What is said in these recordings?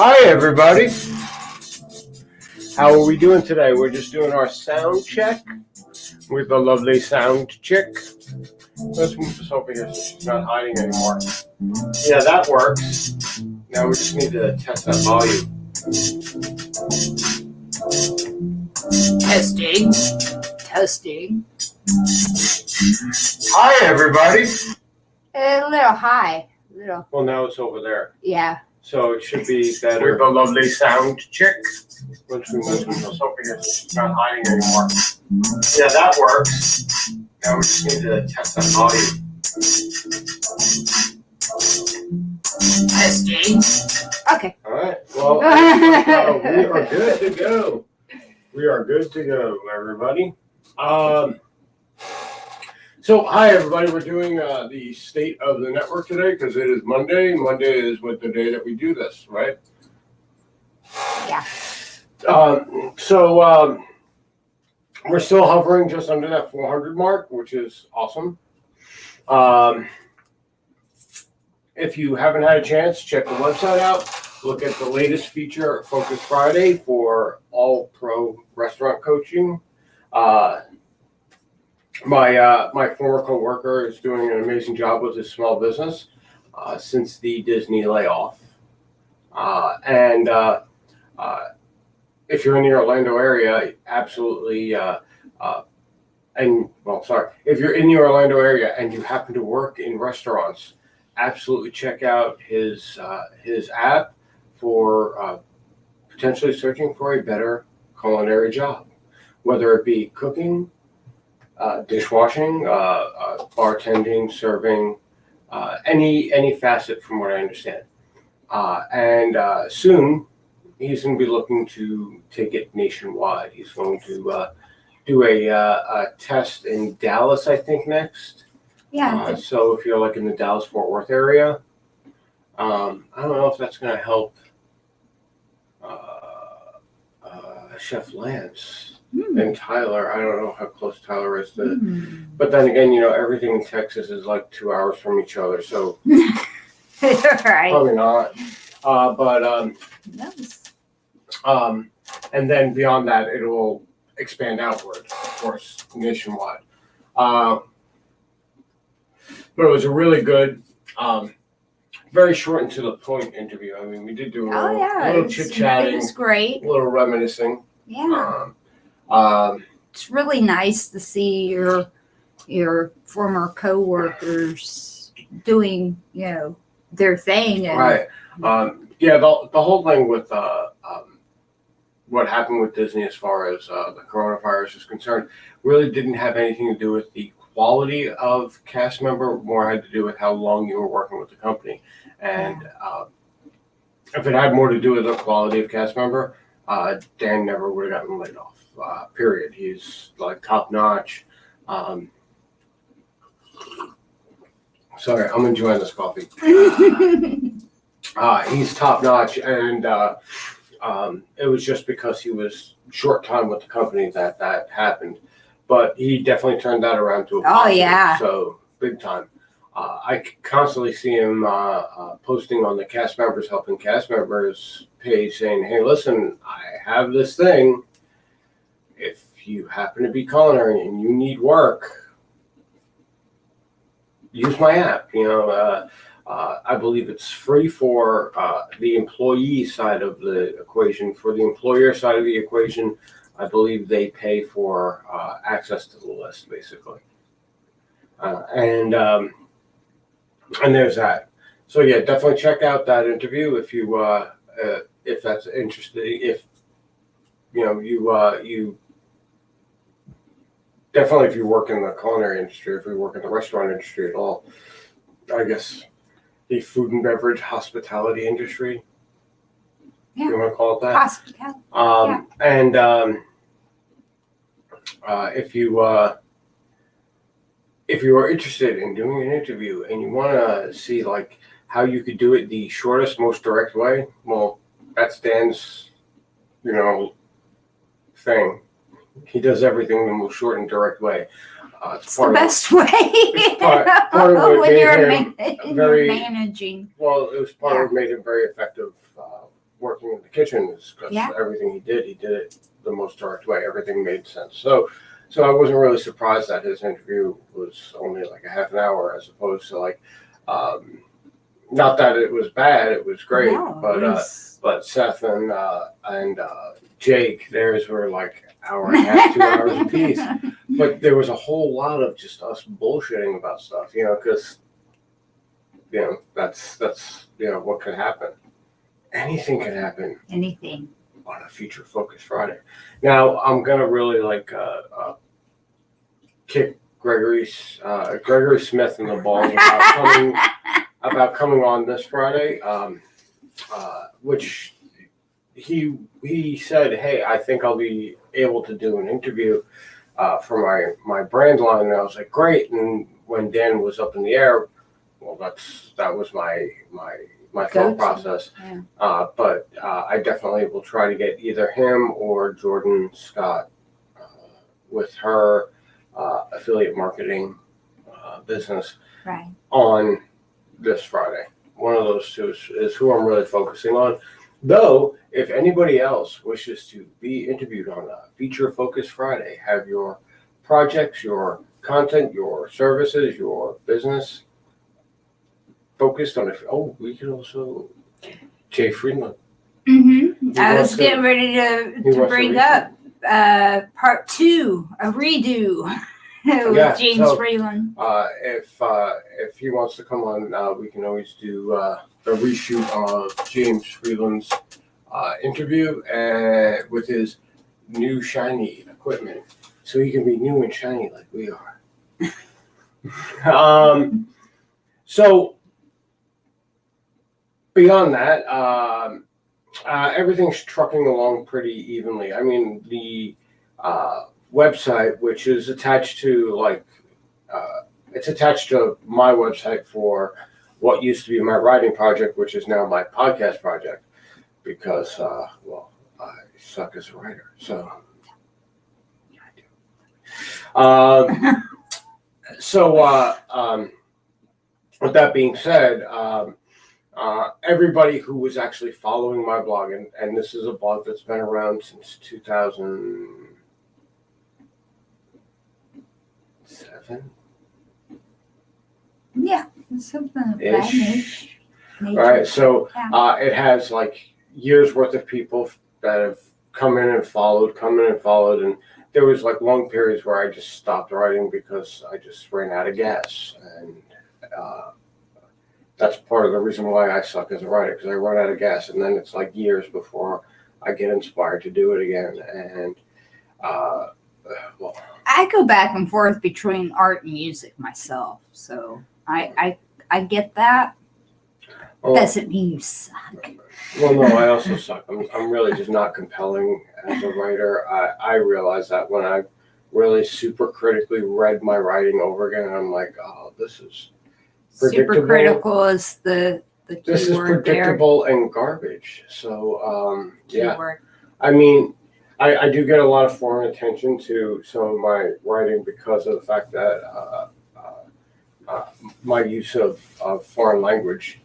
Hi, everybody. How are we doing today? We're just doing our sound check with the lovely sound chick. Let's move this over here so she's not hiding anymore. Yeah, that works. Now we just need to test that volume. Testing. Hi, everybody. A little high. Well, now it's over there. Yeah. So it should be better. With the lovely sound chick. Once we move this over here so she's not hiding anymore. Yeah, that works. Now we just need to test that volume. Testing. Okay. All right. Well, we are good to go. We are good to go, everybody. So, hi, everybody. We're doing the state of the network today because it is Monday. Monday is the day that we do this, right? Yeah. So we're still hovering just under that 400 mark, which is awesome. If you haven't had a chance, check the website out. Look at the latest feature, Focus Friday, for all pro restaurant coaching. My former coworker is doing an amazing job with his small business since the Disney layoff. And if you're in the Orlando area, absolutely. If you're in the Orlando area and you happen to work in restaurants, absolutely check out his app for potentially searching for a better culinary job, whether it be cooking, dishwashing, bartending, serving, any facet from what I understand. And soon he's going to be looking to take it nationwide. He's going to do a test in Dallas, I think, next. Yeah. So if you're like in the Dallas-Fort Worth area, I don't know if that's going to help Chef Lance and Tyler. I don't know how close Tyler is to, but then again, everything in Texas is like 2 hours from each other, so Right. probably not. And then beyond that, it will expand outward, of course, nationwide. But it was a really good, very short and to the point interview. I mean, we did do a little chit-chatting. It was great. A little reminiscing. Yeah. It's really nice to see your former coworkers doing, their thing. And, right. The whole thing with what happened with Disney as far as the coronavirus is concerned really didn't have anything to do with the quality of cast member, more had to do with how long you were working with the company. And if it had more to do with the quality of cast member, Dan never would have gotten laid off, period. He's like top notch. Sorry, I'm enjoying this coffee. He's top notch, and it was just because he was short time with the company that happened. But he definitely turned that around to a positive. Oh, yeah. So, big time. I constantly see him posting on the cast members, helping cast members page saying, hey, listen, I have this thing. If you happen to be culinary and you need work, use my app. I believe it's free for the employee side of the equation. For the employer side of the equation, I believe they pay for access to the list, basically. And there's that. So yeah, definitely check out that interview if you if that's interesting. If you definitely, if you work in the culinary industry, if you work in the restaurant industry at all, I guess the food and beverage hospitality industry. Yeah. You want to call it that? Hospitality. And if you are interested in doing an interview and you want to see like how you could do it the shortest, most direct way, well, that's Dan's, thing. He does everything the most short and direct way. It's the best way. part of what when made you're, him you're managing. Well, it was part of what made him very effective working in the kitchen, because everything he did it the most direct way. Everything made sense. So I wasn't really surprised that his interview was only like a half an hour, as opposed to like, not that it was bad, it was great, but Seth and Jake, theirs were like hour and a half, 2 hours a piece. But there was a whole lot of just us bullshitting about stuff, because that's what could happen. Anything can happen. Anything. On a Future Focus Friday. Now I'm gonna really kick Gregory Smith in the balls about coming on this Friday, which he said, hey, I think I'll be able to do an interview for my brand line, and I was like, great. And when Dan was up in the air, well, that was my thought process. Yeah. But I definitely will try to get either him or Jordan Scott with her affiliate marketing business on this Friday. One of those two is who I'm really focusing on. Though, if anybody else wishes to be interviewed on a Feature Focus Friday, have your projects, your content, your services, your business focused on it. Oh, we can also Jay Friedland. I was getting ready to bring up part 2, a redo with James Freeland. If he wants to come on, we can always do a reshoot of James Freeland's interview with his new shiny equipment, so he can be new and shiny like we are. So beyond that, everything's trucking along pretty evenly. I mean, the website, which is attached to it's attached to my website for what used to be my writing project, which is now my podcast project, because I suck as a writer. So with that being said, everybody who was actually following my blog, and this is a blog that's been around since 2007. Yeah, something of that nature. Right, so it has like years worth of people that have come in and followed, and there was like long periods where I just stopped writing because I just ran out of gas, and that's part of the reason why I suck as a writer, because I run out of gas, and then it's like years before I get inspired to do it again. And I go back and forth between art and music myself, so I get that. Doesn't mean you suck. Well, no, I also suck. I'm really just not compelling as a writer. I realized that when I really super critically read my writing over again, and I'm like, oh, this is predictable. Super critical is the key This is word predictable there. and garbage. So, Keyword. I mean, I do get a lot of foreign attention to some of my writing because of the fact that my use of foreign language,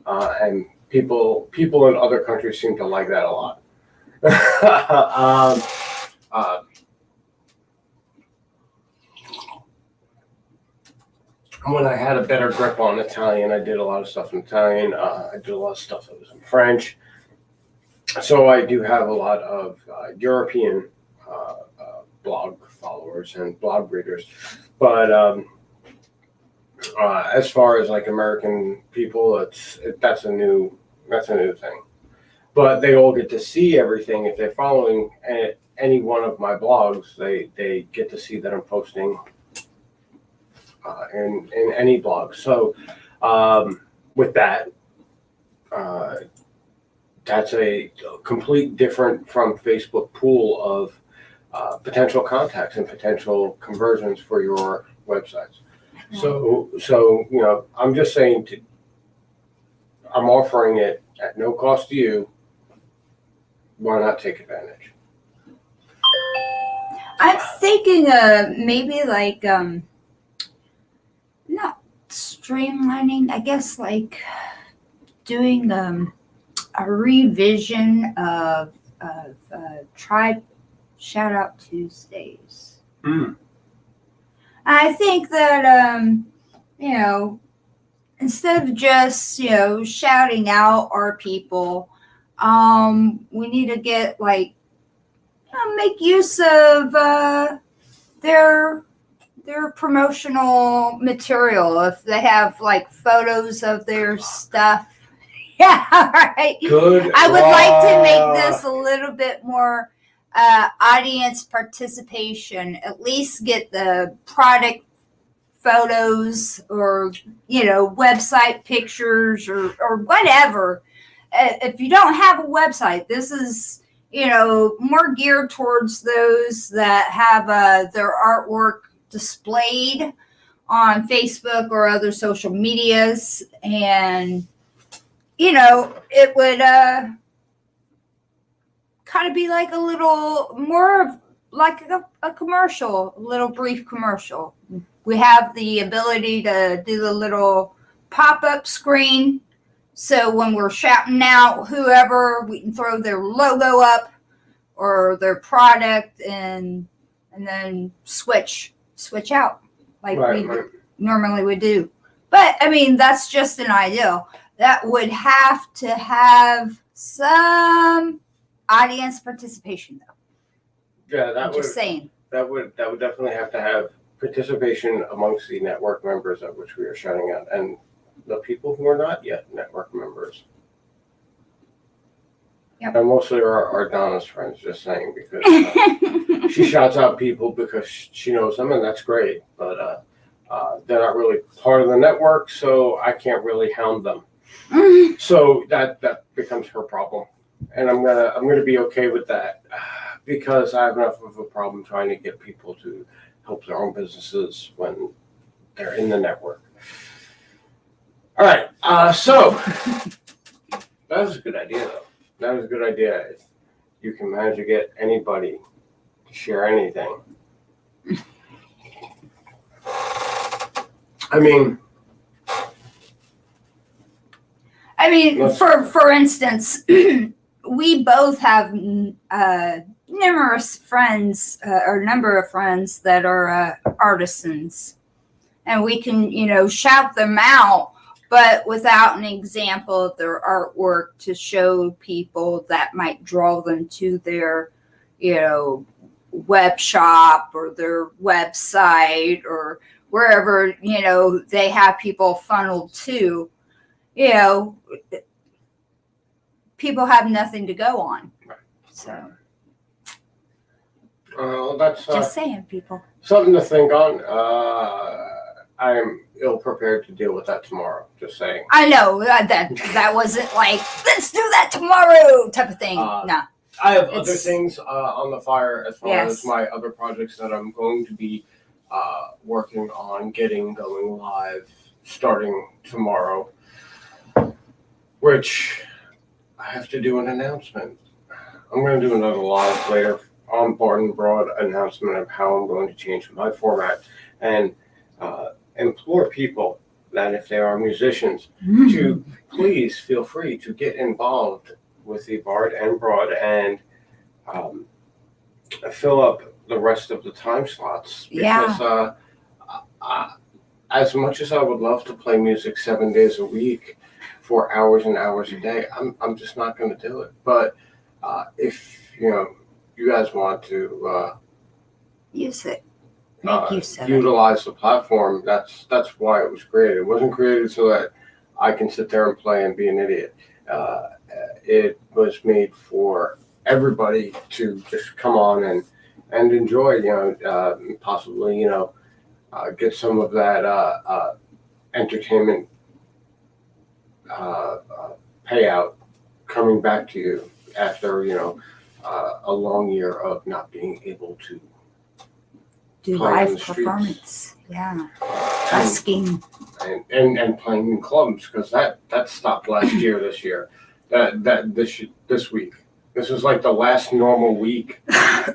and people in other countries seem to like that a lot. When I had a better grip on Italian, I did a lot of stuff in Italian. I did a lot of stuff that was in French. So I do have a lot of European blog followers and blog readers. But as far as like American people, that's a new thing. But they all get to see everything. If they're following any one of my blogs, they get to see that I'm posting in any blog. So with that, that's a complete different from Facebook pool of potential contacts and potential conversions for your websites. So I'm just saying I'm offering it at no cost to you. Why not take advantage? I'm thinking maybe like not streamlining, I guess like doing a revision of Tribe Shout Out Tuesdays. I think that instead of just shouting out our people, we need to get like make use of their promotional material. If they have like photos of their stuff, yeah, right. Good. I would like to make this a little bit more audience participation. At least get the product photos or website pictures or whatever. If you don't have a website, this is more geared towards those that have their artwork displayed on Facebook or other social medias, and it would kind of be like a little more of like a commercial, a little brief commercial. We have the ability to do the little pop-up screen. So when we're shouting out whoever, we can throw their logo up or their product and then switch out like we normally would do. But I mean, that's just an ideal. That would have to have some audience participation, though. Yeah, I'm just saying. That would definitely have to have participation amongst the network members at which we are shouting out, and the people who are not yet network members. Yep. And mostly are Donna's friends, just saying, because she shouts out people because she knows them, and that's great. But they're not really part of the network, so I can't really hound them. So that becomes her problem, and I'm gonna be okay with that because I have enough of a problem trying to get people to help their own businesses when they're in the network. All right, so that was a good idea, though. That was a good idea. If you can manage to get anybody to share anything. I mean, for instance, we both have numerous friends, or number of friends that are artisans, and we can shout them out, but without an example of their artwork to show people that might draw them to their web shop or their website or wherever they have people funneled to. People have nothing to go on. Right. So that's just saying, people. Something to think on. I am ill prepared to deal with that tomorrow. Just saying. I know that wasn't like let's do that tomorrow type of thing. No. I have other things on the fire as far as Yes. my other projects that I'm going to be working on getting going live starting tomorrow, which I have to do an announcement. I'm going to do another live later on Bard and Broad announcement of how I'm going to change my format and implore people that if they are musicians to please feel free to get involved with the Bard and Broad and fill up the rest of the time slots. Because as much as I would love to play music 7 days a week for hours and hours a day, I'm just not going to do it. But if you guys want to use it, make use of utilize the platform, that's why it was created. It wasn't created so that I can sit there and play and be an idiot. It was made for everybody to just come on and enjoy, possibly, get some of that entertainment payout coming back to you after, a long year of not being able to do play on live the streets. performance. Yeah. Busking. And playing in clubs, because that stopped last year. This week. This was like the last normal week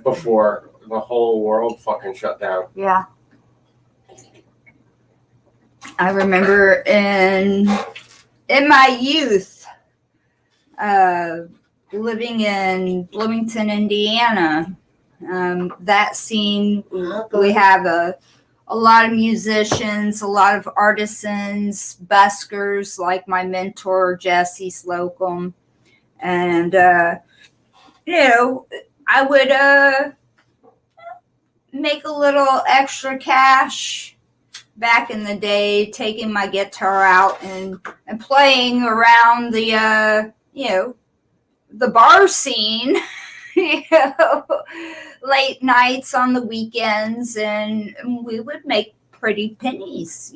before the whole world fucking shut down. Yeah. I remember in my youth, living in Bloomington, Indiana, that scene, we have a lot of musicians, a lot of artisans, buskers, like my mentor, Jesse Slocum. And, I would make a little extra cash back in the day, taking my guitar out and playing around the bar scene, late nights on the weekends, and we would make pretty pennies,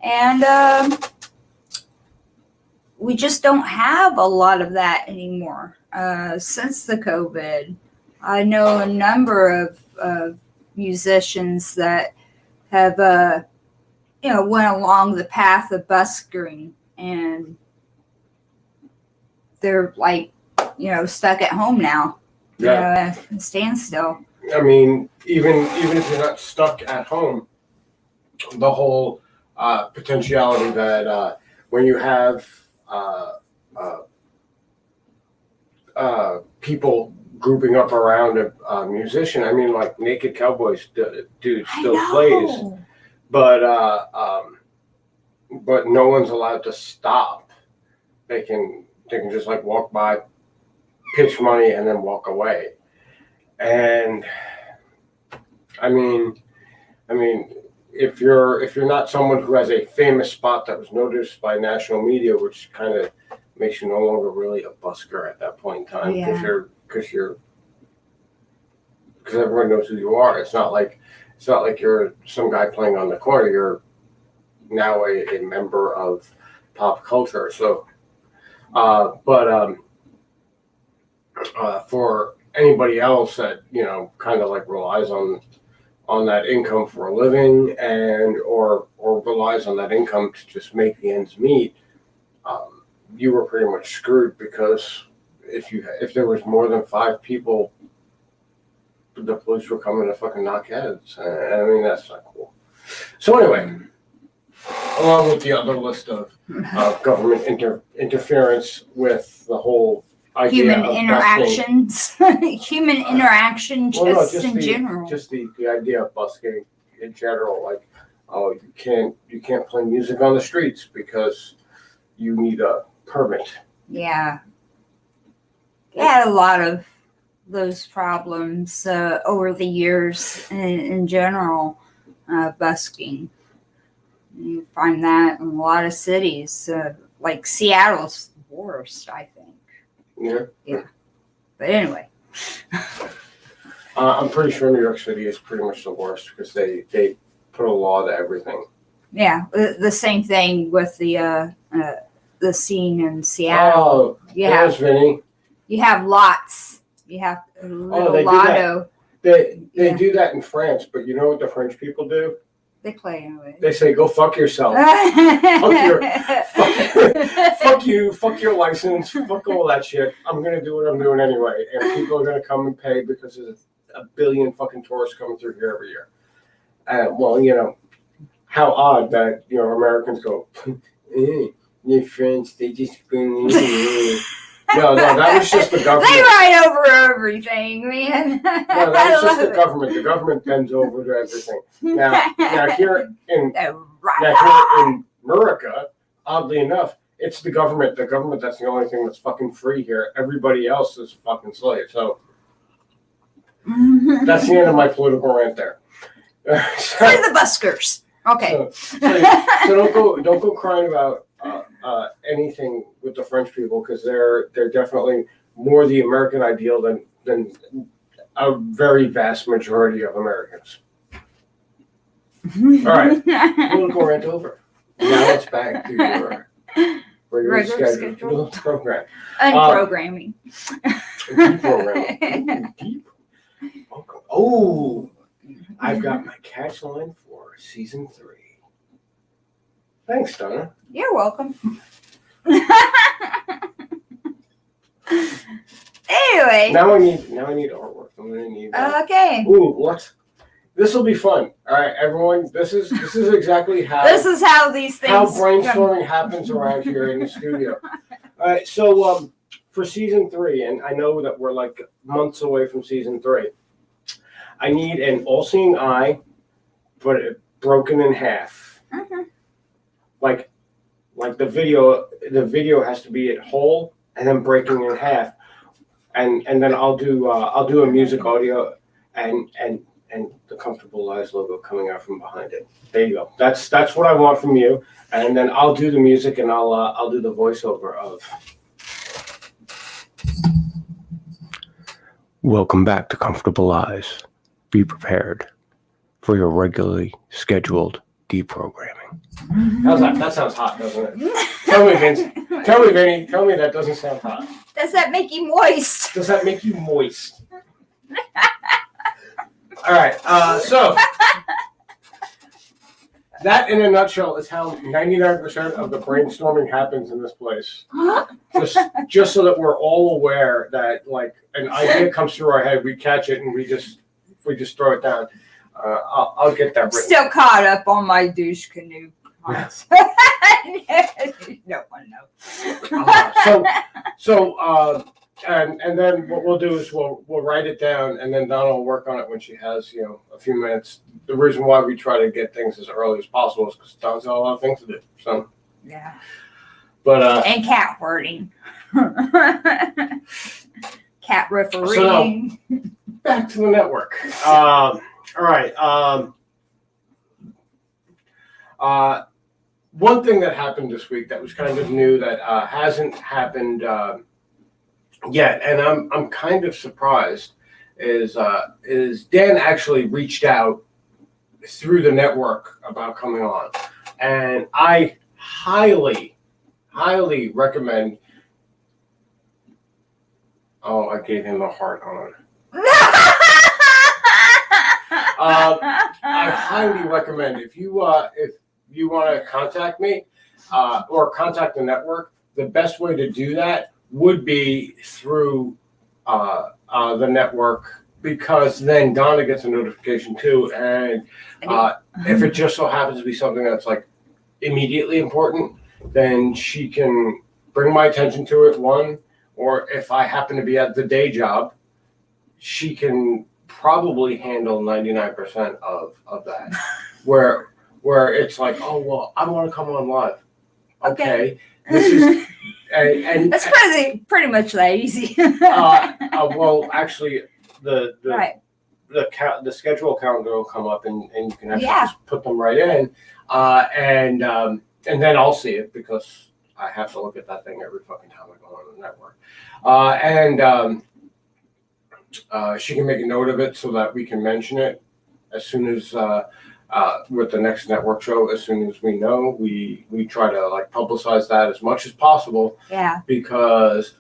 and we just don't have a lot of that anymore since the COVID. I know a number of musicians that have went along the path of buskering, and they're like stuck at home now, at a standstill. I mean, even if you're not stuck at home, the whole potentiality that when you have people grouping up around a musician, I mean, like Naked Cowboys dude still plays, but no one's allowed to stop. They can just like walk by, pitch money, and then walk away. And I mean, if you're not someone who has a famous spot that was noticed by national media, which kind of makes you no longer really a busker at that point in time, because everyone knows who you are. It's not like you're some guy playing on the corner. You're now a member of pop culture. So, for anybody else that kind of like relies on that income for a living or relies on that income to just make the ends meet, you were pretty much screwed, because if there was more than 5 people, the police were coming to fucking knock heads. I mean, that's not cool. So anyway, along with the other list of government interference with the whole idea human interactions, human interaction, in general. Just the idea of busking in general, like, oh, you can't play music on the streets because you need a permit. Yeah. We had a lot of those problems over the years in general, busking. You find that in a lot of cities, like Seattle's the worst, I think. Yeah. But anyway. I'm pretty sure New York City is pretty much the worst, because they put a law to everything. Yeah, the same thing with the scene in Seattle. Oh, there's Vinnie. You have lots. You have a little lotto. They do that in France, but you know what the French people do? They play anyway. They say, "Go fuck yourself. fuck you. Fuck your license. Fuck all that shit. I'm gonna do what I'm doing anyway, and people are gonna come and pay because there's a billion fucking tourists coming through here every year." Well, how odd that Americans go, "Your French, they just bring in." No, that was just the government. They ride over everything, man. No, that was just the government. The government bends over to everything. Now here in America, oddly enough, it's the government. The government that's the only thing that's fucking free here. Everybody else is a fucking slave. So that's the end of my political rant there. For the buskers. Okay. So don't go crying about anything with the French people, because they're definitely more the American ideal than a very vast majority of Americans. All right, political rant over. Now it's back to your regularly Regular scheduled program. Unprogramming. Deprogramming. Deep. Okay. Oh, I've got my catch line for season 3. Thanks, Donna. You're welcome. Anyway. Now I need artwork. I'm gonna need. Okay. Ooh, what? This will be fun. All right, everyone. This is exactly how. This is how these things. How brainstorming happens around here in the studio. All right, so for season 3, and I know that we're like months away from season 3. I need an all-seeing eye, but broken in half. Mm-hmm. Like the video has to be at whole and then breaking in half, and then I'll do a music audio and the Comfortable Lies logo coming out from behind it. There you go. That's what I want from you, and then I'll do the music and I'll do the voiceover of. Welcome back to Comfortable Lies. Be prepared for your regularly scheduled deprogramming. How's that? That sounds hot, doesn't it? Tell me, Vince. Tell me, Vinnie. Tell me that doesn't sound hot. Does that make you moist? Does that make you moist? All right. So that, in a nutshell, is how 99% of the brainstorming happens in this place. Just so that we're all aware that, like, an idea comes through our head, we catch it, and we just throw it down. I'll get that written. Still caught up on my douche canoe. No one knows. And then what we'll do is we'll write it down, and then Donna will work on it when she has a few minutes. The reason why we try to get things as early as possible is because Donna's got a lot of things to do. So yeah, but and cat wording, cat refereeing. So back to the network. All right. One thing that happened this week that was kind of new that hasn't happened yet, and I'm kind of surprised, is Dan actually reached out through the network about coming on, and I highly recommend. Oh, I gave him a heart on. I highly recommend if you want to contact me or contact the network, the best way to do that would be through the network, because then Donna gets a notification too, and if it just so happens to be something that's like immediately important, then she can bring my attention to it, one, or if I happen to be at the day job, she can probably handle 99% of that, where it's like, oh, well, I want to come on live. Okay. This is, and that's pretty much that easy. well, actually, the schedule calendar will come up, and you can actually just put them right in, and then I'll see it, because I have to look at that thing every fucking time I go on the network, she can make a note of it so that we can mention it as soon as with the next network show. As soon as we know, we try to like publicize that as much as possible. Yeah. Because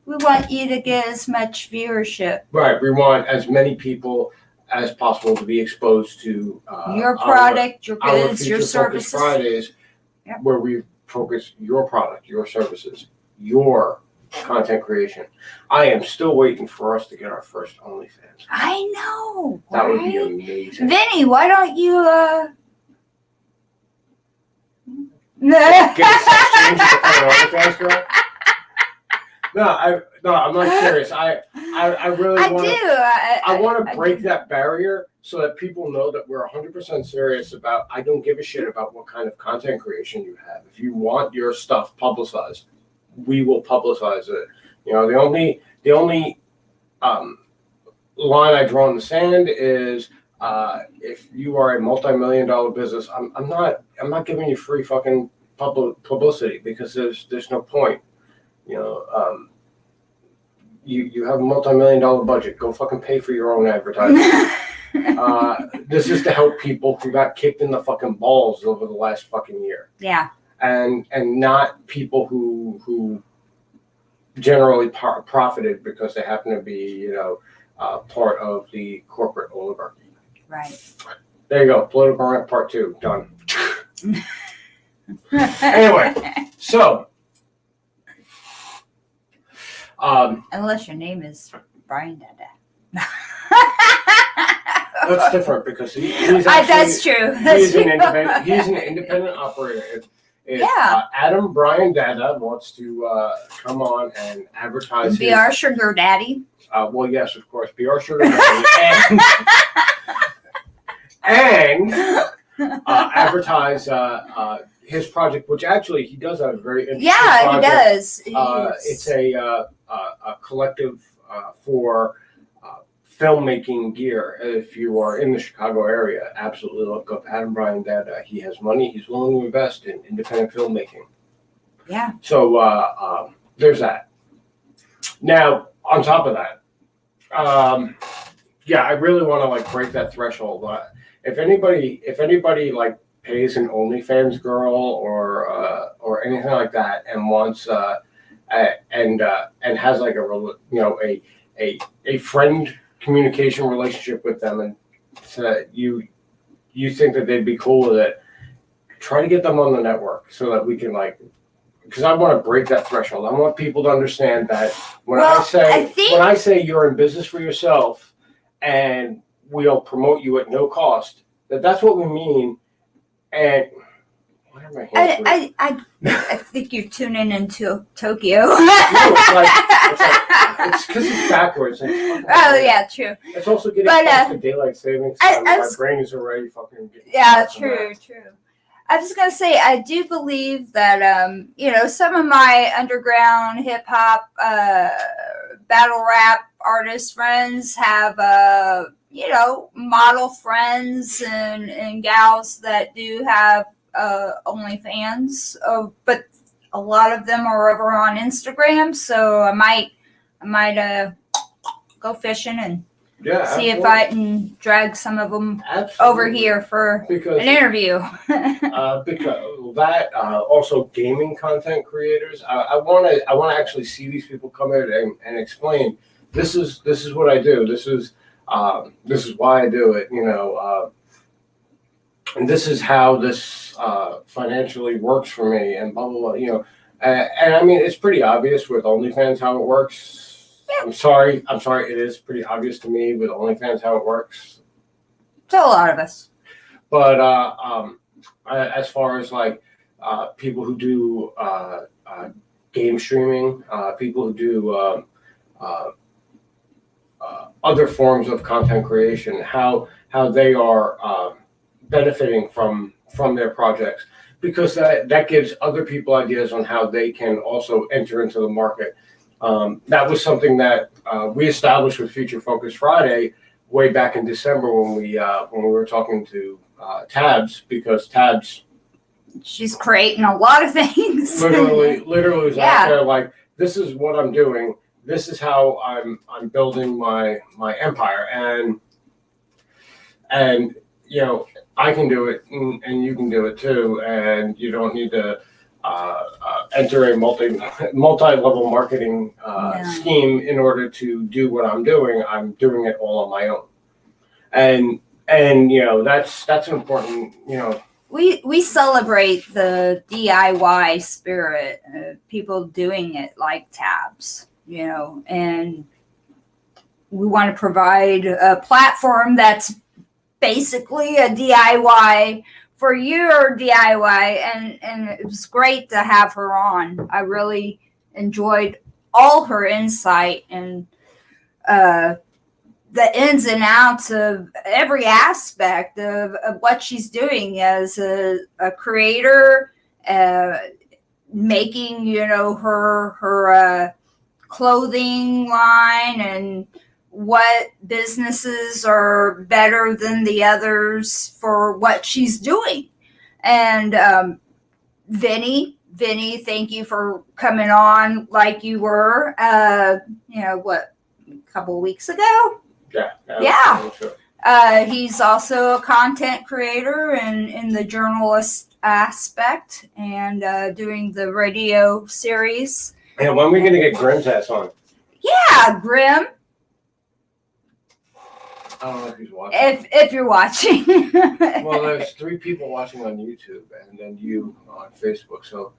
we want you to get as much viewership. Right. We want as many people as possible to be exposed to your product, your goods, your services. Fridays, where we focus your product, your services, your content creation. I am still waiting for us to get our first OnlyFans. I know. That would be amazing. Vinny, why don't you get a sex change to become an OnlyFans girl? No, I'm not serious. I really want to. I want to break that barrier so that people know that we're 100% serious about. I don't give a shit about what kind of content creation you have. If you want your stuff publicized, we will publicize it. The only line I draw in the sand is if you are a multi-million-dollar business, I'm not giving you free fucking publicity, because there's no point. You have a multi-million-dollar budget. Go fucking pay for your own advertising. This is to help people who got kicked in the fucking balls over the last fucking year. Yeah. and not people who generally profited because they happen to be, part of the corporate oligarchy. Right. There you go. Political rant part 2 done. Anyway, so unless your name is Brian Dada. that's different because he's actually, that's true. He's an independent operator. If Adam Brian Dada wants to come on and advertise, be our sugar daddy. Well, yes, of course, be our sugar daddy, and advertise his project, which actually he does have a very interesting project. He does. It's a collective for filmmaking gear. If you are in the Chicago area, absolutely look up Adam Brian Dada. He has money. He's willing to invest in independent filmmaking. Yeah. So there's that. Now, on top of that, I really want to break that threshold. If anybody pays an OnlyFans girl or anything like that and wants and has a friend communication relationship with them, and so you think that they'd be cool with it, try to get them on the network so that we can because I want to break that threshold. I want people to understand that when I say you're in business for yourself and we'll promote you at no cost, that's what we mean. And why are my hands I think you're tuning into Tokyo. It's because it's backwards. Yeah, true. It's also getting close to daylight savings time. My brain is already fucking getting. Yeah, true. I was gonna say, I do believe that some of my underground hip hop, battle rap artist friends have model friends and gals that do have OnlyFans, but a lot of them are over on Instagram, so I might go fishing and see if I can drag some of them over here for an interview. Because that also gaming content creators, I want to actually see these people come in and explain this is what I do. This is why I do it. And this is how this financially works for me, and blah blah blah. And I mean, it's pretty obvious with OnlyFans how it works. Yeah. I'm sorry, it is pretty obvious to me with OnlyFans how it works. To a lot of us. But as far as people who do game streaming, people who do other forms of content creation, how they are benefiting from their projects, because that gives other people ideas on how they can also enter into the market. That was something that we established with Future Focus Friday way back in December when we were talking to Tabs, because Tabs, she's creating a lot of things. literally was out there this is what I'm doing. This is how I'm building my empire, and I can do it, and you can do it too, and you don't need to enter a multi-level marketing scheme in order to do what I'm doing. I'm doing it all on my own, and that's an important. We celebrate the DIY spirit of people doing it like Tabs, and we want to provide a platform that's basically a DIY for your DIY, and it was great to have her on. I really enjoyed all her insight and the ins and outs of every aspect of what she's doing as a creator, making her clothing line, and what businesses are better than the others for what she's doing. And Vinnie, thank you for coming on like you were, a couple of weeks ago? Yeah. He's also a content creator and in the journalist aspect and doing the radio series. And when are we going to get Grim's ass on? Yeah, Grim. I don't know if he's watching. If you're watching. Well, there's 3 people watching on YouTube and then you on Facebook. So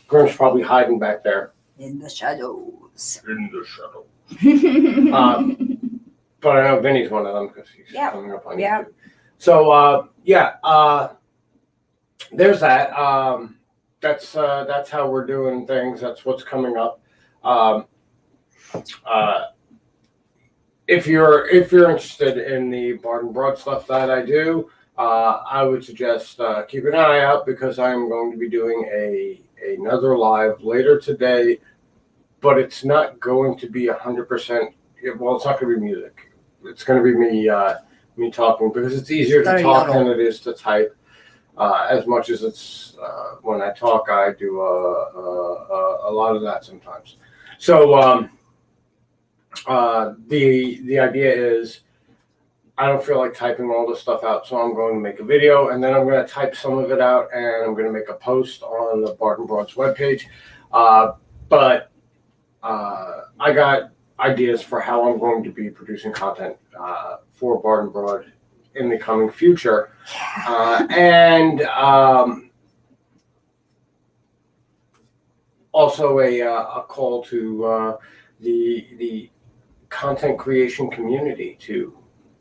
Grim's probably hiding back there. In the shadows. In the shadow. But I know Vinny's one of them because he's coming up on YouTube. So, there's that. That's how we're doing things. That's what's coming up. If you're interested in the Bard and Broad stuff that I do, I would suggest keep an eye out because I am going to be doing another live later today, but it's not going to be 100%. Well, it's not going to be music. It's going to be me talking because it's easier to talk than it is to type. As much as it's when I talk, I do a lot of that sometimes. So the idea is I don't feel like typing all this stuff out, so I'm going to make a video and then I'm going to type some of it out and I'm going to make a post on the Bard and Broad's webpage. But I got ideas for how I'm going to be producing content for Bard and Broad in the coming future. And also a call to the content creation community to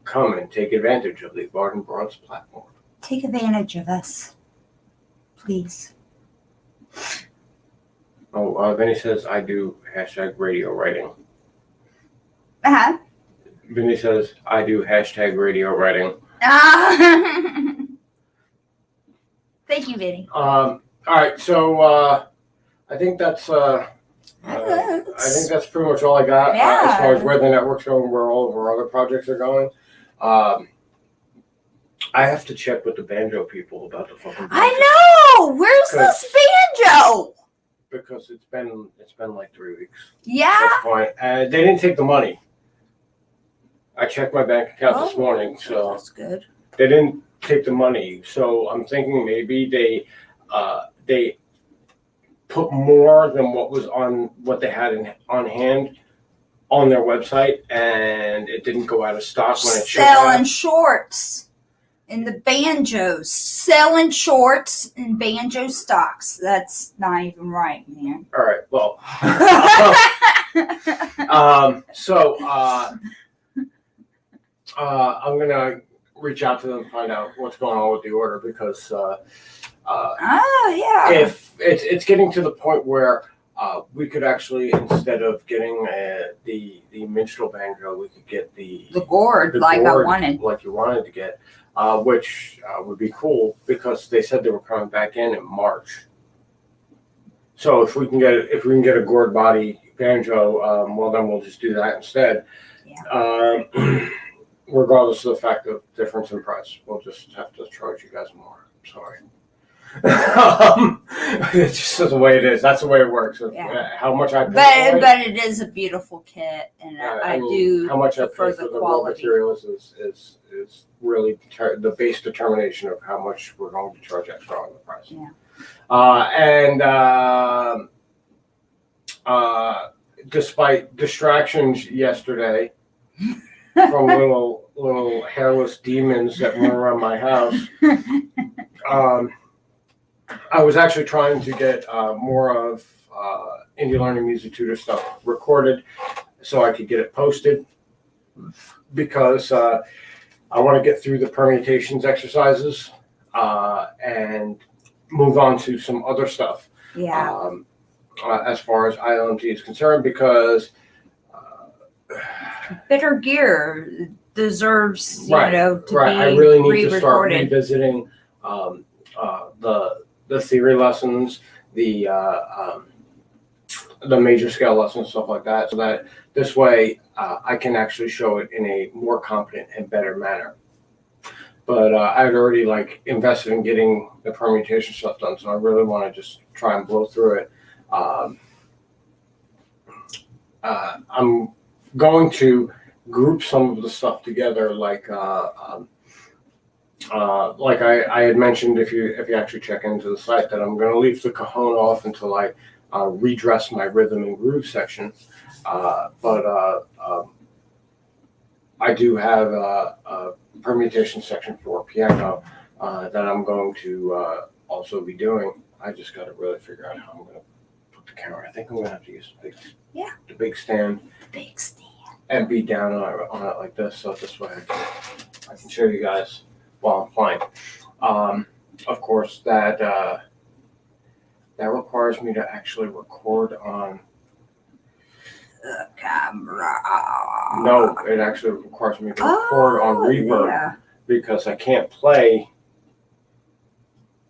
come and take advantage of the Bard and Broad's platform. Take advantage of us, please. Oh, Vinny says I do #radio writing. Uh-huh. Vinny says I do #radio writing. Thank you, Vinny. All right, so I think that's pretty much all I got as far as where the network's going, where all of our other projects are going. I have to check with the banjo people about the fucking. I know. Where's this banjo? Because it's been like 3 weeks. Yeah. At this point, they didn't take the money. I checked my bank account this morning, so that's good. They didn't take the money. So I'm thinking maybe they put more than what they had on hand on their website, and it didn't go out of stock when it should have. Selling shorts in the banjos, selling shorts and banjo stocks. That's not even right, man. All right, well, I'm gonna reach out to them and find out what's going on with the order because if it's getting to the point where we could actually, instead of getting the minstrel banjo, we could get the gourd like you wanted to get, which would be cool because they said they were coming back in March. So if we can get a gourd body banjo, well then we'll just do that instead. Yeah. Regardless of the fact of difference in price, we'll just have to charge you guys more. Sorry. It's just the way it is. That's the way it works. How much I pay but it is a beautiful kit, and I do how much I prefer pay for the the raw quality. materials is really the base determination of how much we're going to charge extra on the price. Yeah. Despite distractions yesterday from little hairless demons that run around my house, I was actually trying to get more of Indie Learning Music Tutor stuff recorded so I could get it posted because I want to get through the permutations exercises and move on to some other stuff. Yeah. As far as ILMT is concerned, because Bitter Gear deserves, to be I really need to start revisiting the theory lessons, the major scale lessons, stuff like that, so that this way I can actually show it in a more competent and better manner. But I'd already invested in getting the permutation stuff done, so I really want to just try and blow through it. I'm going to group some of the stuff together, like I had mentioned, if you actually check into the site, that I'm going to leave the cajon off until I redress my rhythm and groove section. But I do have a permutation section for piano that I'm going to also be doing. I just got to really figure out how I'm going to put the camera. I think I'm going to have to use the big stand. Big stand. And be down on it like this, so this way I can show you guys while I'm playing. Of course, that requires me to actually record on the camera. No, it actually requires me to record on Reverb because I can't play.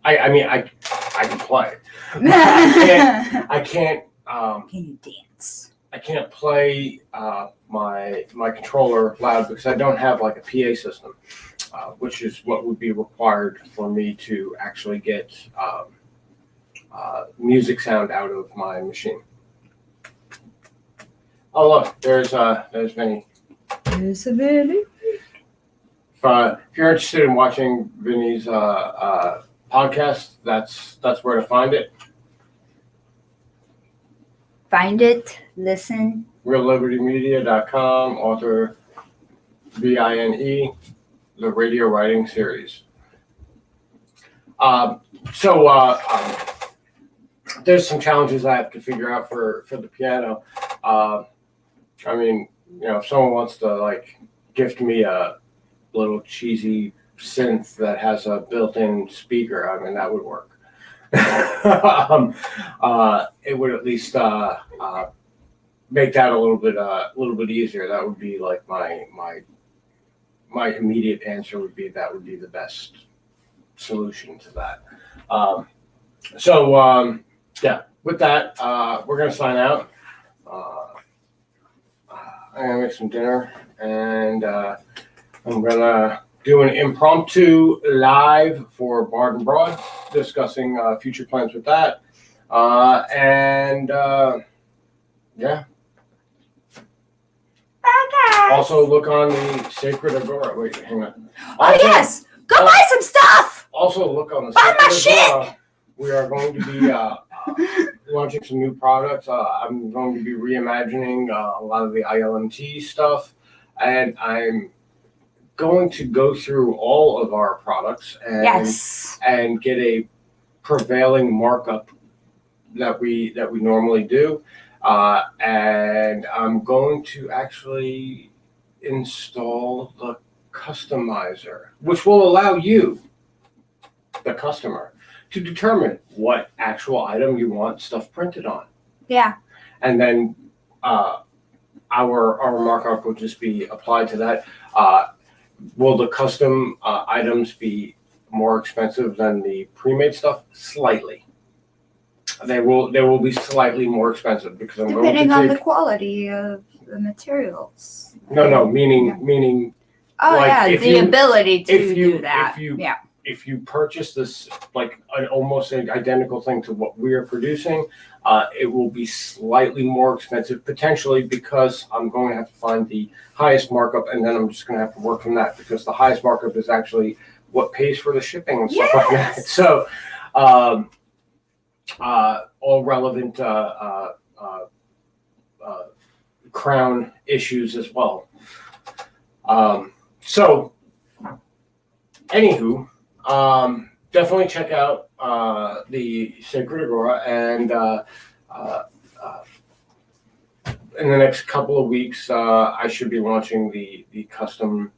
I mean, I can play. I can't. Can you dance? I can't play my controller loud because I don't have like a PA system, which is what would be required for me to actually get music sound out of my machine. Oh look, there's Vinnie. There's a Vinnie. If you're interested in watching Vinnie's podcast, that's where to find it. Find it, listen. RealLibertyMedia.com, author Vine, the radio writing series. There's some challenges I have to figure out for the piano. I mean, if someone wants to like gift me a little cheesy synth that has a built-in speaker, I mean, that would work. It would at least make that a little bit easier. That would be like my immediate answer would be that would be the best solution to that. With that, we're gonna sign out. I'm gonna make some dinner, and I'm gonna do an impromptu live for Bard and Broad, discussing future plans with that. Yeah. Okay. Also, look on the Sacred Agora. Wait, hang on. Also, yes! Go buy some stuff! Also, look on the Buy my Sacred Agora. shit! We are going to be launching some new products. I'm going to be reimagining a lot of the ILMT stuff, and I'm going to go through all of our products and get a prevailing markup that we normally do, and I'm going to actually install the customizer, which will allow you, the customer, to determine what actual item you want stuff printed on. Yeah. And then our markup will just be applied to that. Will the custom items be more expensive than the pre-made stuff? Slightly. They will be slightly more expensive because I'm depending going to on the quality of the materials. No, meaning. Oh like yeah, the ability to do that. If you purchase this like an almost identical thing to what we are producing, it will be slightly more expensive potentially because I'm going to have to find the highest markup, and then I'm just going to have to work from that because the highest markup is actually what pays for the shipping and stuff like that. So, all relevant crown issues as well. Anywho, definitely check out the Sacred Agora, and in the next couple of weeks, I should be launching the custom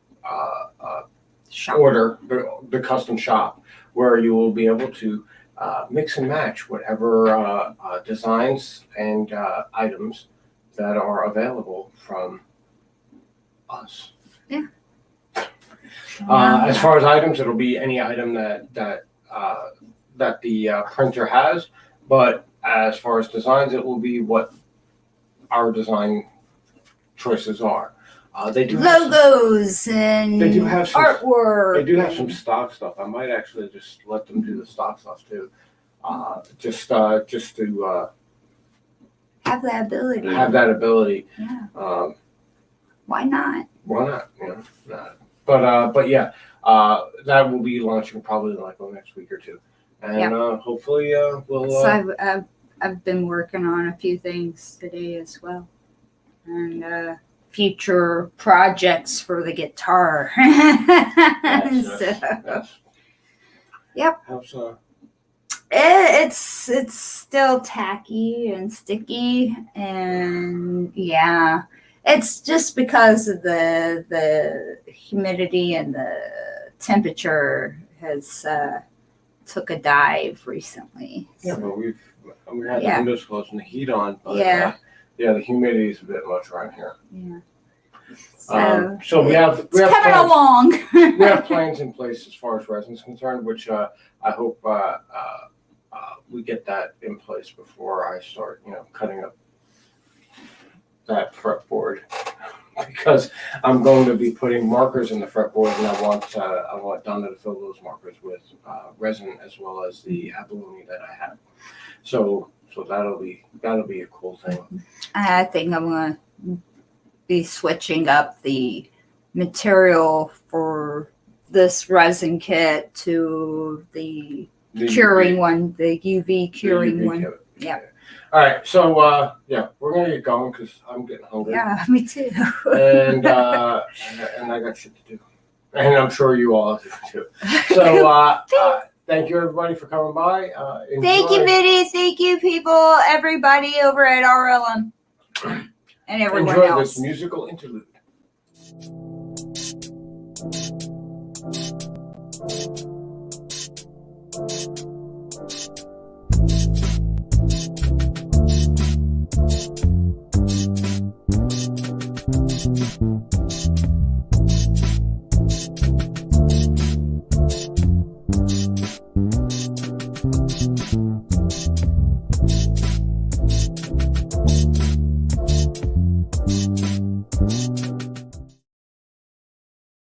order, the custom shop, where you will be able to mix and match whatever designs and items that are available from us. Yeah. As far as items, it'll be any item that the printer has, but as far as designs, it will be what our design choices are. They do logos and they do have some artwork. They do have some stock stuff. I might actually just let them do the stock stuff too, just to have that ability. Have that ability. Yeah. Why not? Why not? But yeah, that will be launching probably like the next week or two, and hopefully we'll. So I've been working on a few things today as well, and future projects for the guitar. Yes. Yep. How's It's still tacky and sticky, and yeah, it's just because of the humidity and the temperature has took a dive recently. Yeah, but we had the Yeah. windows closed and the heat on, but Yeah. the humidity is a bit much around here. Yeah. So we have it's coming plans, along. we have plans in place as far as resin's concerned, which I hope we get that in place before I start, cutting up that fretboard, because I'm going to be putting markers in the fretboard, and I want Donna to fill those markers with resin as well as the abalone that I have. So that'll be a cool thing. I think I'm gonna be switching up the material for this resin kit to the curing one, the UV curing one. kit. Yeah. All right, so we're gonna get going because I'm getting hungry. Yeah, me too. And I got shit to do, and I'm sure you all do too. So thank you everybody for coming by. Thank you, Vinnie. Thank you, people, everybody over at RLM, and everyone enjoy else. this musical interlude.